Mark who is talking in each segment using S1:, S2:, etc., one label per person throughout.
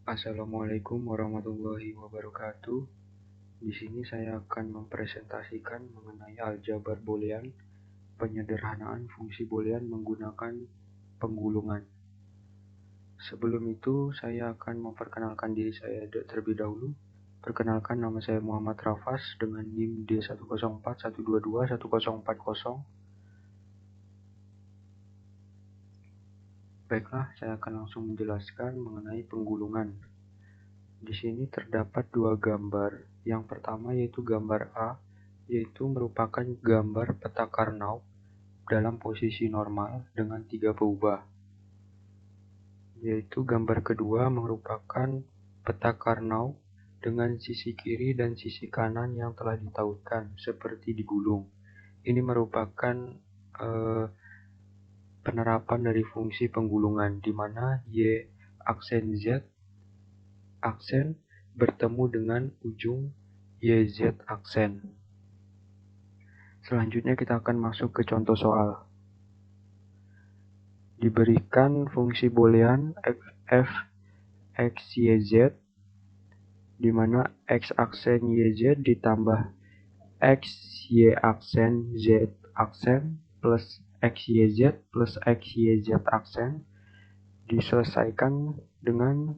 S1: Assalamualaikum warahmatullahi wabarakatuh. Di sini saya akan mempresentasikan mengenai aljabar boolean, penyederhanaan fungsi boolean menggunakan penggulungan. Sebelum itu, saya akan memperkenalkan diri saya terlebih dahulu. Perkenalkan, nama saya Muhammad Rafas dengan NIM D104122104. Baiklah, saya akan langsung menjelaskan mengenai penggulungan. Di sini terdapat dua gambar. Yang pertama yaitu gambar A, yaitu merupakan gambar peta Karnaug dalam posisi normal dengan 3 peubah. Yaitu gambar kedua merupakan peta Karnaug dengan sisi kiri dan sisi kanan yang telah ditautkan seperti digulung. Ini merupakan penerapan dari fungsi penggulungan, di mana Y aksen Z aksen bertemu dengan ujung YZ aksen. Selanjutnya kita akan masuk ke contoh soal. Diberikan fungsi boolean f x y z, di mana x aksen yz ditambah x y aksen z aksen plus xyz plus xyz aksen diselesaikan dengan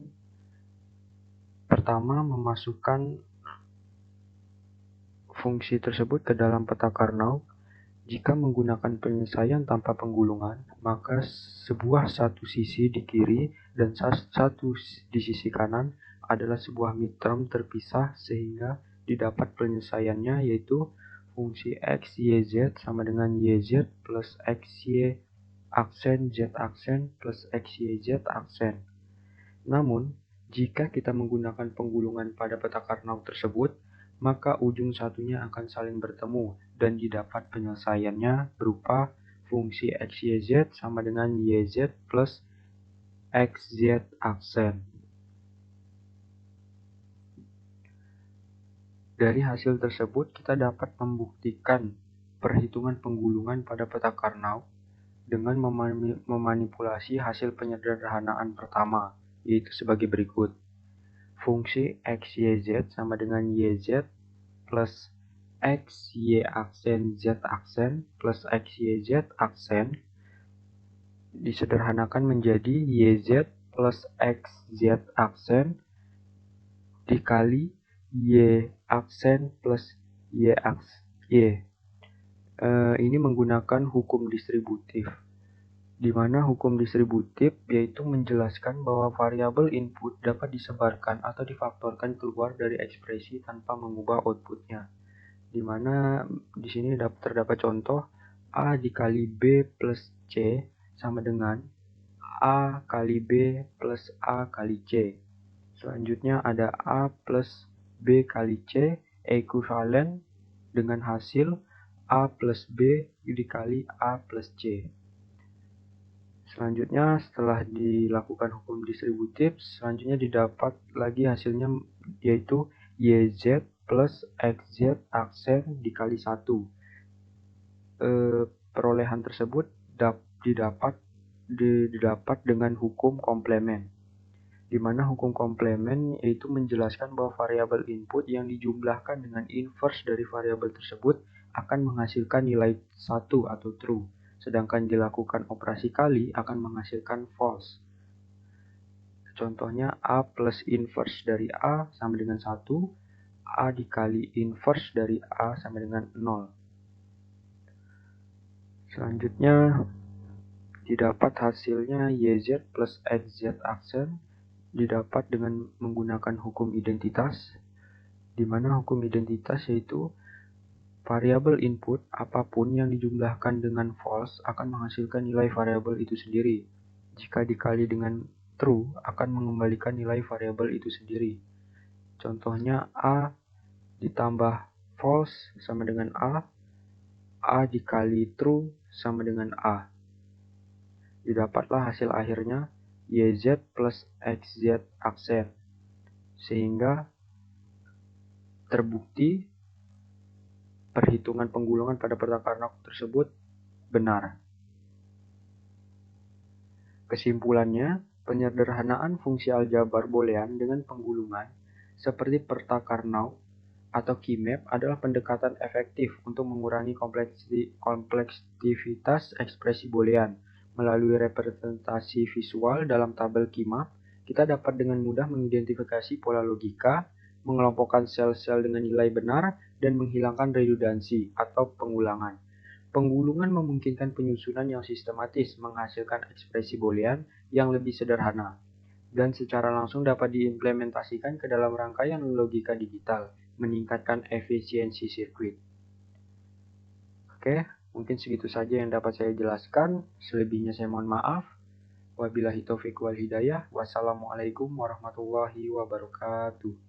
S1: pertama memasukkan fungsi tersebut ke dalam peta Karnaug. Jika menggunakan penyelesaian tanpa penggulungan, maka satu sisi di kiri dan satu di sisi kanan adalah sebuah midterm terpisah, sehingga didapat penyelesaiannya yaitu fungsi x, y, z sama dengan yz plus xy aksen z aksen plus xy z aksen. Namun, jika kita menggunakan penggulungan pada peta Karnaug tersebut, maka ujung satunya akan saling bertemu dan didapat penyelesaiannya berupa fungsi xyz sama dengan yz plus xz aksen. Dari hasil tersebut kita dapat membuktikan perhitungan penggulungan pada peta Karnaug dengan memanipulasi hasil penyederhanaan pertama, yaitu sebagai berikut. Fungsi xyz sama dengan yz plus xy aksen z aksen plus xyz aksen disederhanakan menjadi yz plus xz aksen dikali y aksen plus y aksen. Ini menggunakan hukum distributif, di mana hukum distributif yaitu menjelaskan bahwa variabel input dapat disebarkan atau difaktorkan keluar dari ekspresi tanpa mengubah outputnya. Di mana di sini terdapat contoh A dikali B plus C sama dengan A kali B plus A kali C. Selanjutnya ada A plus B kali C ekuivalen dengan hasil A plus B dikali A plus C. Selanjutnya, setelah dilakukan hukum distributif, selanjutnya didapat lagi hasilnya yaitu YZ plus XZ aksen dikali 1. Perolehan tersebut didapat dengan hukum komplement, di mana hukum komplement yaitu menjelaskan bahwa variabel input yang dijumlahkan dengan inverse dari variabel tersebut akan menghasilkan nilai 1 atau true. Sedangkan dilakukan operasi kali akan menghasilkan false. Contohnya A plus inverse dari A sama dengan 1, A dikali inverse dari A sama dengan 0. Selanjutnya didapat hasilnya YZ plus XZ aksen didapat dengan menggunakan hukum identitas, di mana hukum identitas yaitu variabel input apapun yang dijumlahkan dengan false akan menghasilkan nilai variabel itu sendiri. Jika dikali dengan true akan mengembalikan nilai variabel itu sendiri. Contohnya A ditambah false sama dengan A dikali true sama dengan A. Didapatlah hasil akhirnya YZ plus XZ aksen. Sehingga terbukti perhitungan penggulungan pada peta Karnaug tersebut benar. Kesimpulannya, Penyederhanaan fungsi aljabar boolean dengan penggulungan seperti perta-Karnaugh atau Key-map adalah pendekatan efektif untuk mengurangi kompleksitas ekspresi boolean. Melalui representasi visual dalam tabel Key-map, kita dapat dengan mudah mengidentifikasi pola logika, mengelompokkan sel-sel dengan nilai benar, dan menghilangkan redundansi atau pengulangan. Penggulungan memungkinkan penyusunan yang sistematis, menghasilkan ekspresi boolean yang lebih sederhana, dan secara langsung dapat diimplementasikan ke dalam rangkaian logika digital, meningkatkan efisiensi sirkuit. Oke, mungkin segitu saja yang dapat saya jelaskan. Selebihnya saya mohon maaf. Wabillahi taufiq wal hidayah. Wassalamualaikum warahmatullahi wabarakatuh.